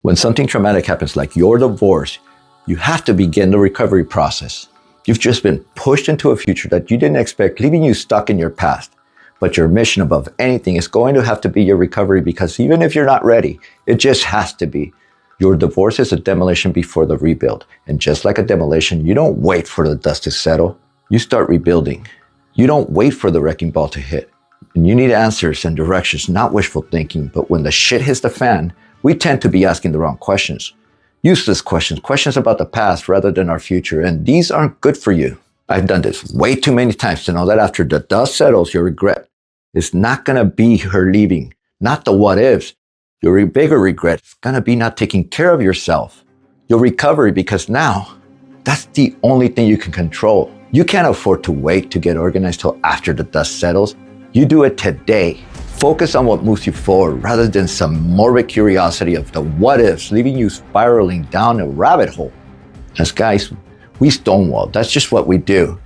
When something traumatic happens like your divorce, you have to begin the recovery process. You've just been pushed into a future that you didn't expect, leaving you stuck in your past. But your mission above anything is going to have to be your recovery, because even if you're not ready, it just has to be. Your divorce is a demolition before the rebuild. And just like a demolition, you don't wait for the dust to settle. You start rebuilding. You don't wait for the wrecking ball to hit. And you need answers and directions, not wishful thinking. But when the shit hits the fan, we tend to be asking the wrong questions. Useless questions, questions about the past rather than our future. And these aren't good for you. I've done this way too many times to know that after the dust settles, your regret is not going to be her leaving, not the what ifs. Your bigger regret is going to be not taking care of yourself. Your recovery, because now that's the only thing you can control. You can't afford to wait to get organized till after the dust settles. You do it today. Focus on what moves you forward rather than some morbid curiosity of the what ifs, leaving you spiraling down a rabbit hole. As guys, we stonewall. That's just what we do.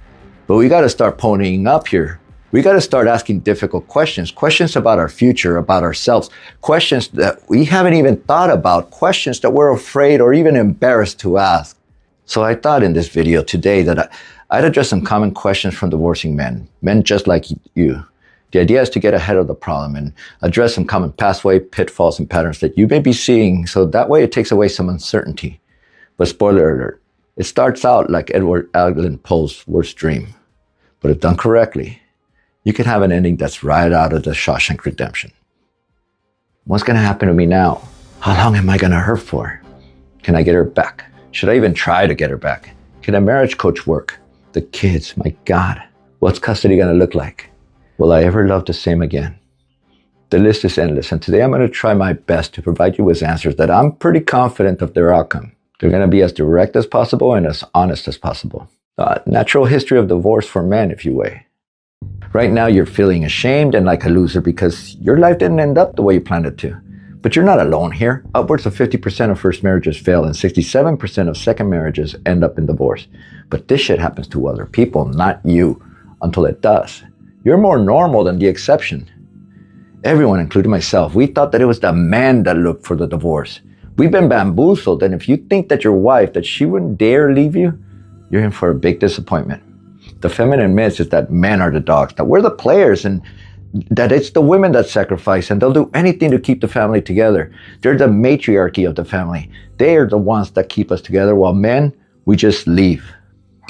But we got to start ponying up here. We got to start asking difficult questions, questions about our future, about ourselves, questions that we haven't even thought about, questions that we're afraid or even embarrassed to ask. So I thought in this video today that I'd address some common questions from divorcing men just like you. The idea is to get ahead of the problem and address some common pathway, pitfalls, and patterns that you may be seeing, so that way it takes away some uncertainty. But spoiler alert, it starts out like Edward Allan Poe's worst dream. But if done correctly, you can have an ending that's right out of the Shawshank Redemption. What's going to happen to me now? How long am I going to hurt for? Can I get her back? Should I even try to get her back? Can a marriage coach work? The kids, my God, what's custody going to look like? Will I ever love the same again? The list is endless, and today I'm going to try my best to provide you with answers that I'm pretty confident of their outcome. They're going to be as direct as possible and as honest as possible. Natural history of divorce for men, if you will. Right now, you're feeling ashamed and like a loser because your life didn't end up the way you planned it to. But you're not alone here. Upwards of 50% of first marriages fail and 67% of second marriages end up in divorce. But this shit happens to other people, not you, until it does. You're more normal than the exception. Everyone, including myself, we thought that it was the man that looked for the divorce. We've been bamboozled, and if you think that your wife, that she wouldn't dare leave you, you're in for a big disappointment. The feminine myth is that men are the dogs, that we're the players, and that it's the women that sacrifice, and they'll do anything to keep the family together. They're the matriarchy of the family. They are the ones that keep us together, while men, we just leave.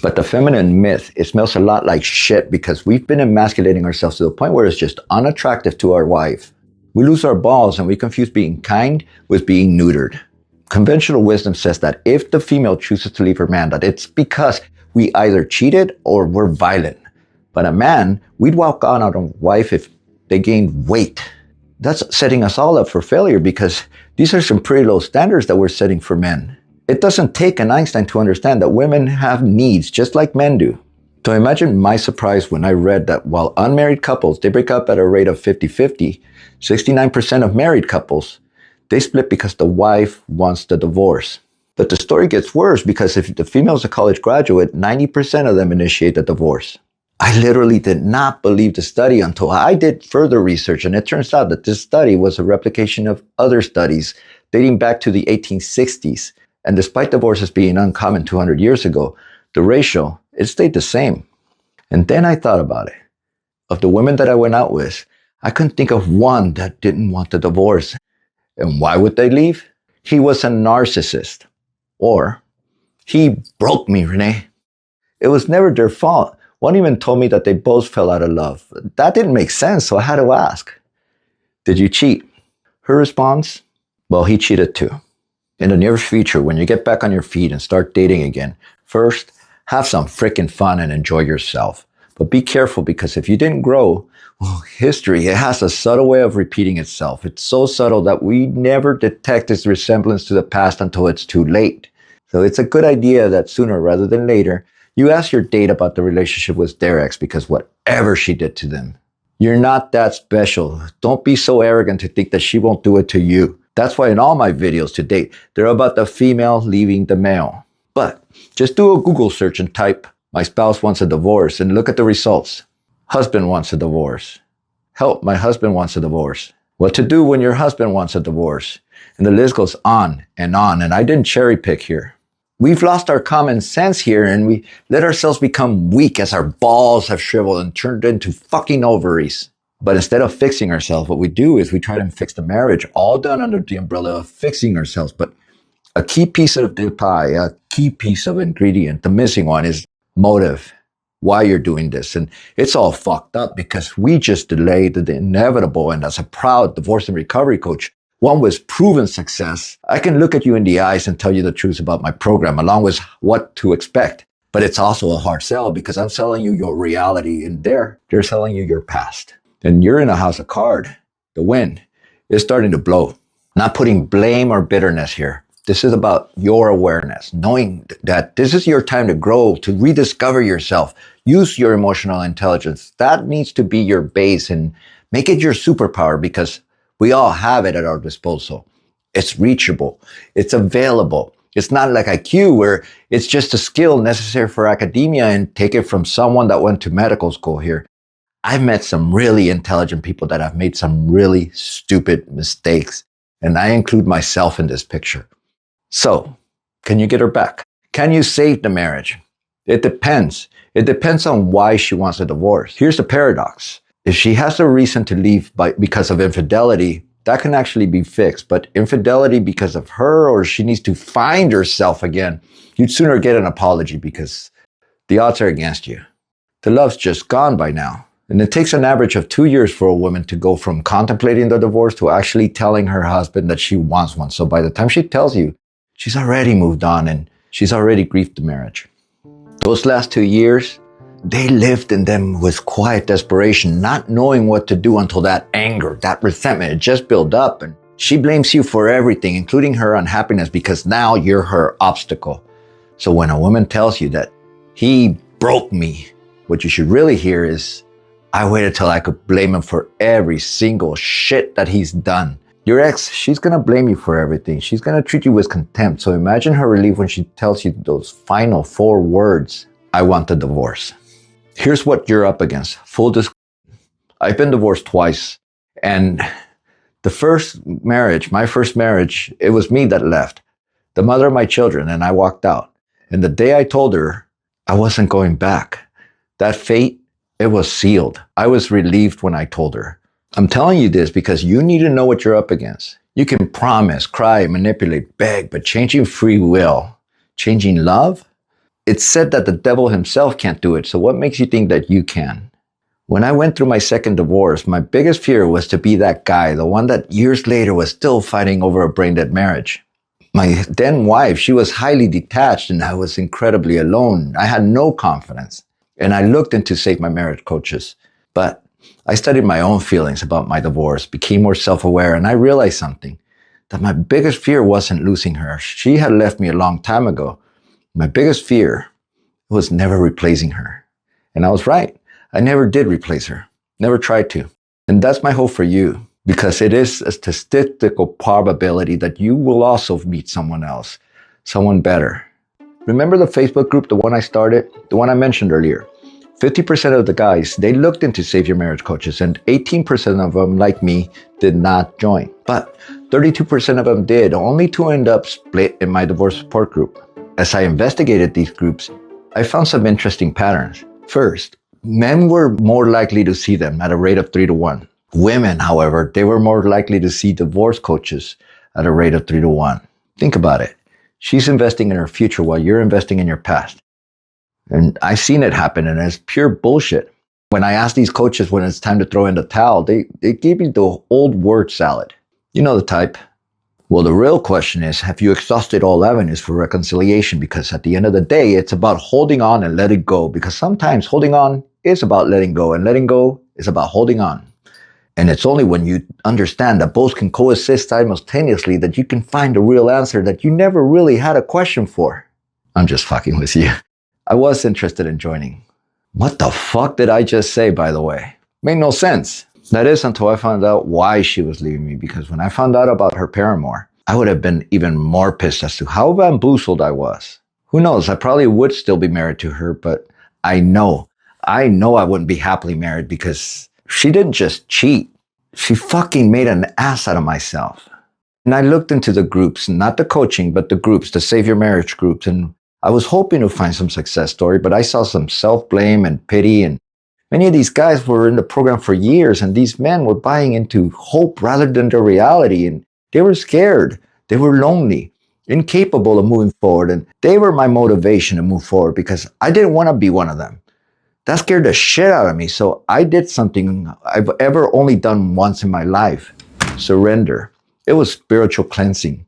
But the feminine myth, it smells a lot like shit because we've been emasculating ourselves to the point where it's just unattractive to our wife. We lose our balls and we confuse being kind with being neutered. Conventional wisdom says that if the female chooses to leave her man, that it's because we either cheated or were violent. But a man, we'd walk on our wife if they gained weight. That's setting us all up for failure because these are some pretty low standards that we're setting for men. It doesn't take an Einstein to understand that women have needs just like men do. So imagine my surprise when I read that while unmarried couples, they break up at a rate of 50-50, 69% of married couples, they split because the wife wants the divorce. But the story gets worse because if the female is a college graduate, 90% of them initiate the divorce. I literally did not believe the study until I did further research, and it turns out that this study was a replication of other studies dating back to the 1860s. And despite divorces being uncommon 200 years ago, the ratio, it stayed the same. And then I thought about it. Of the women that I went out with, I couldn't think of one that didn't want the divorce. And why would they leave? He was a narcissist. Or, he broke me, Renee. It was never their fault. One even told me that they both fell out of love. That didn't make sense, so I had to ask, did you cheat? Her response, well, he cheated too. In the near future, when you get back on your feet and start dating again, first, have some freaking fun and enjoy yourself. But be careful because if you didn't grow, well, history, it has a subtle way of repeating itself. It's so subtle that we never detect its resemblance to the past until it's too late. So it's a good idea that sooner rather than later, you ask your date about the relationship with their ex because whatever she did to them. You're not that special. Don't be so arrogant to think that she won't do it to you. That's why in all my videos to date, they're about the female leaving the male. But just do a Google search and type, my spouse wants a divorce, and look at the results. Husband wants a divorce. Help, my husband wants a divorce. What to do when your husband wants a divorce. And the list goes on. And I didn't cherry pick here. We've lost our common sense here and we let ourselves become weak as our balls have shriveled and turned into fucking ovaries. But instead of fixing ourselves, what we do is we try to fix the marriage, all done under the umbrella of fixing ourselves. But a key piece of the pie, a key piece of ingredient, the missing one is motive, why you're doing this. And it's all fucked up because we just delayed the inevitable. And as a proud divorce and recovery coach, one with proven success, I can look at you in the eyes and tell you the truth about my program, along with what to expect. But it's also a hard sell because I'm selling you your reality and they're selling you your past. And you're in a house of cards. The wind is starting to blow. Not putting blame or bitterness here. This is about your awareness, knowing that this is your time to grow, to rediscover yourself, use your emotional intelligence. That needs to be your base and make it your superpower because we all have it at our disposal. It's reachable. It's available. It's not like IQ where it's just a skill necessary for academia and take it from someone that went to medical school here. I've met some really intelligent people that have made some really stupid mistakes, and I include myself in this picture. So, can you get her back? Can you save the marriage? It depends. It depends on why she wants a divorce. Here's the paradox. If she has a reason to leave because of infidelity, that can actually be fixed. But infidelity because of her or she needs to find herself again, you'd sooner get an apology because the odds are against you. The love's just gone by now. And it takes an average of 2 years for a woman to go from contemplating the divorce to actually telling her husband that she wants one. So by the time she tells you, she's already moved on and she's already grieved the marriage. Those last 2 years, they lived in them with quiet desperation, not knowing what to do until that anger, that resentment, it just built up. And she blames you for everything, including her unhappiness, because now you're her obstacle. So when a woman tells you that he broke me, what you should really hear is, I waited till I could blame him for every single shit that he's done. Your ex, she's going to blame you for everything. She's going to treat you with contempt. So imagine her relief when she tells you those final 4 words, I want the divorce. Here's what you're up against. Full disclosure. I've been divorced twice. And the first marriage, my first marriage, it was me that left. The mother of my children, and I walked out. And the day I told her I wasn't going back, that fate, it was sealed. I was relieved when I told her. I'm telling you this because you need to know what you're up against. You can promise, cry, manipulate, beg, but changing free will, changing love, it's said that the devil himself can't do it. So what makes you think that you can? When I went through my second divorce, my biggest fear was to be that guy, the one that years later was still fighting over a brain-dead marriage. My then wife, she was highly detached and I was incredibly alone. I had no confidence. And I looked into Save My Marriage coaches, but I studied my own feelings about my divorce, became more self-aware, and I realized something, that my biggest fear wasn't losing her. She had left me a long time ago. My biggest fear was never replacing her. And I was right. I never did replace her. Never tried to. And that's my hope for you, because it is a statistical probability that you will also meet someone else, someone better. Remember the Facebook group, the one I started, the one I mentioned earlier? 50% of the guys, they looked into Save Your Marriage coaches and 18% of them, like me, did not join. But 32% of them did, only to end up split in my divorce support group. As I investigated these groups, I found some interesting patterns. First, men were more likely to see them at a rate of 3 to 1. Women, however, they were more likely to see divorce coaches at a rate of 3 to 1. Think about it. She's investing in her future while you're investing in your past. And I've seen it happen, and it's pure bullshit. When I ask these coaches when it's time to throw in the towel, they give me the old word salad. You know the type. Well, the real question is, have you exhausted all avenues for reconciliation? Because at the end of the day, it's about holding on and letting go. Because sometimes holding on is about letting go, and letting go is about holding on. And it's only when you understand that both can coexist simultaneously that you can find a real answer that you never really had a question for. I'm just fucking with you. I was interested in joining. What the fuck did I just say, by the way? Made no sense. That is until I found out why she was leaving me, because when I found out about her paramour, I would have been even more pissed as to how bamboozled I was. Who knows, I probably would still be married to her, but I know I wouldn't be happily married because she didn't just cheat. She fucking made an ass out of myself. And I looked into the groups, not the coaching, but the groups, the Save Your Marriage groups. And I was hoping to find some success story, but I saw some self-blame and pity. And many of these guys were in the program for years, and these men were buying into hope rather than the reality. And they were scared. They were lonely, incapable of moving forward. And they were my motivation to move forward because I didn't want to be one of them. That scared the shit out of me. So I did something I've ever only done once in my life: surrender. It was spiritual cleansing.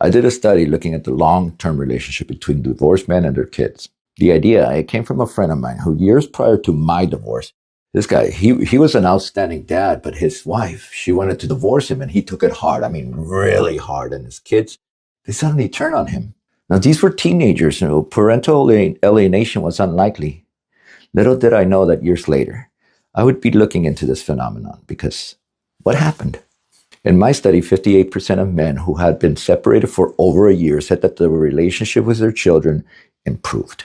I did a study looking at the long-term relationship between divorced men and their kids. The idea, it came from a friend of mine who years prior to my divorce, this guy, he was an outstanding dad, but his wife, she wanted to divorce him and he took it hard. I mean, really hard. And his kids, they suddenly turned on him. Now, these were teenagers, parental alienation was unlikely. Little did I know that years later, I would be looking into this phenomenon because what happened? In my study, 58% of men who had been separated for over a year said that the relationship with their children improved.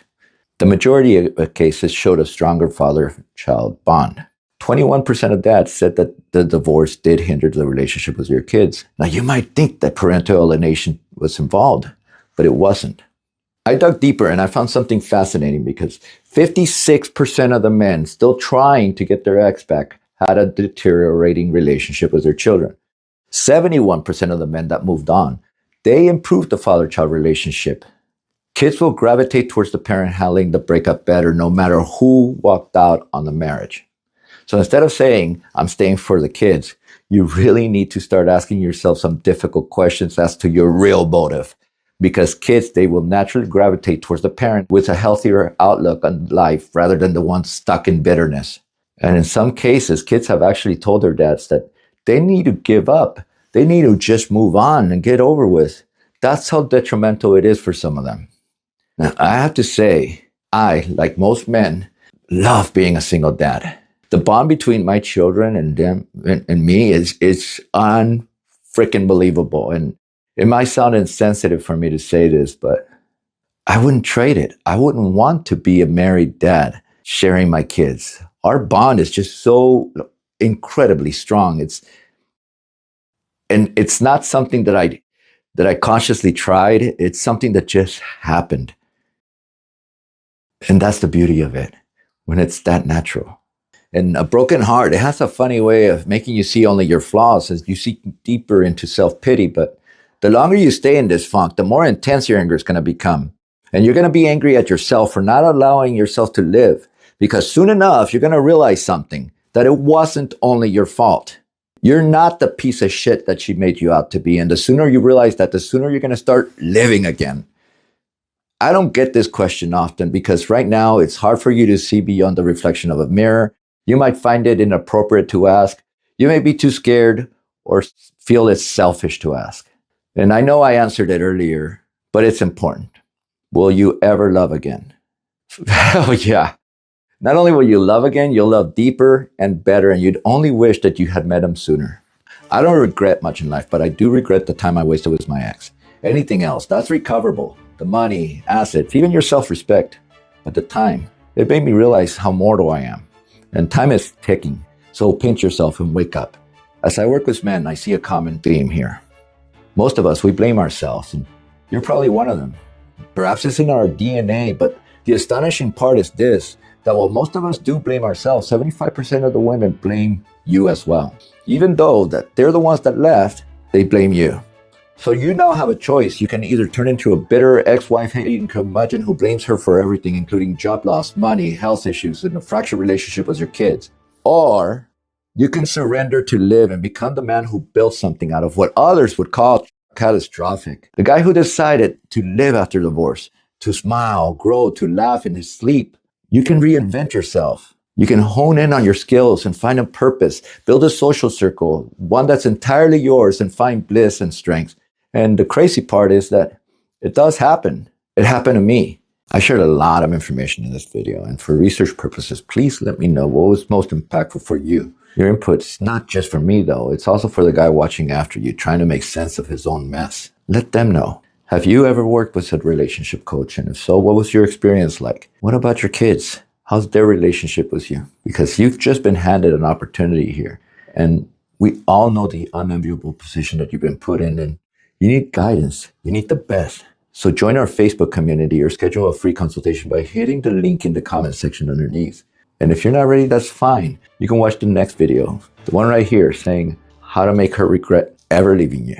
The majority of cases showed a stronger father-child bond. 21% of dads said that the divorce did hinder the relationship with their kids. Now, you might think that parental alienation was involved, but it wasn't. I dug deeper and I found something fascinating because 56% of the men still trying to get their ex back had a deteriorating relationship with their children. 71% of the men that moved on, they improved the father-child relationship. Kids will gravitate towards the parent handling the breakup better no matter who walked out on the marriage. So instead of saying, I'm staying for the kids, you really need to start asking yourself some difficult questions as to your real motive. Because kids, they will naturally gravitate towards the parent with a healthier outlook on life rather than the one stuck in bitterness. And in some cases, kids have actually told their dads that they need to give up. They need to just move on and get over with. That's how detrimental it is for some of them. Now, I have to say, I, like most men, love being a single dad. The bond between my children and them and me is unfreaking believable. And it might sound insensitive for me to say this, but I wouldn't trade it. I wouldn't want to be a married dad sharing my kids. Our bond is just so incredibly strong. It's not something that I consciously tried. It's something that just happened. And that's the beauty of it, when it's that natural. And a broken heart, it has a funny way of making you see only your flaws as you seek deeper into self-pity. But the longer you stay in this funk, the more intense your anger is going to become. And you're going to be angry at yourself for not allowing yourself to live. Because soon enough, you're going to realize something, that it wasn't only your fault. You're not the piece of shit that she made you out to be. And the sooner you realize that, the sooner you're going to start living again. I don't get this question often because right now it's hard for you to see beyond the reflection of a mirror. You might find it inappropriate to ask. You may be too scared or feel it's selfish to ask. And I know I answered it earlier, but it's important. Will you ever love again? Hell yeah. Not only will you love again, you'll love deeper and better, and you'd only wish that you had met him sooner. I don't regret much in life, but I do regret the time I wasted with my ex. Anything else, that's recoverable. The money, assets, even your self-respect. But the time, it made me realize how mortal I am. And time is ticking, so pinch yourself and wake up. As I work with men, I see a common theme here. Most of us, we blame ourselves, and you're probably one of them. Perhaps it's in our DNA, but the astonishing part is this, that while most of us do blame ourselves, 75% of the women blame you as well. Even though that they're the ones that left, they blame you. So you now have a choice. You can either turn into a bitter ex-wife hating curmudgeon who blames her for everything, including job loss, money, health issues, and a fractured relationship with your kids. Or you can surrender to live and become the man who built something out of what others would call catastrophic. The guy who decided to live after divorce, to smile, grow, to laugh in his sleep. You can reinvent yourself. You can hone in on your skills and find a purpose, build a social circle, one that's entirely yours, and find bliss and strength. And the crazy part is that it does happen. It happened to me. I shared a lot of information in this video, and for research purposes, please let me know what was most impactful for you. Your input's not just for me though, it's also for the guy watching after you, trying to make sense of his own mess. Let them know. Have you ever worked with a relationship coach? And if so, what was your experience like? What about your kids? How's their relationship with you? Because you've just been handed an opportunity here. And We all know the unenviable position that you've been put in, and you need guidance. You need the best. So join our Facebook community or schedule a free consultation by hitting the link in the comment section underneath. And if you're not ready, that's fine. You can watch the next video, the one right here saying how to make her regret ever leaving you.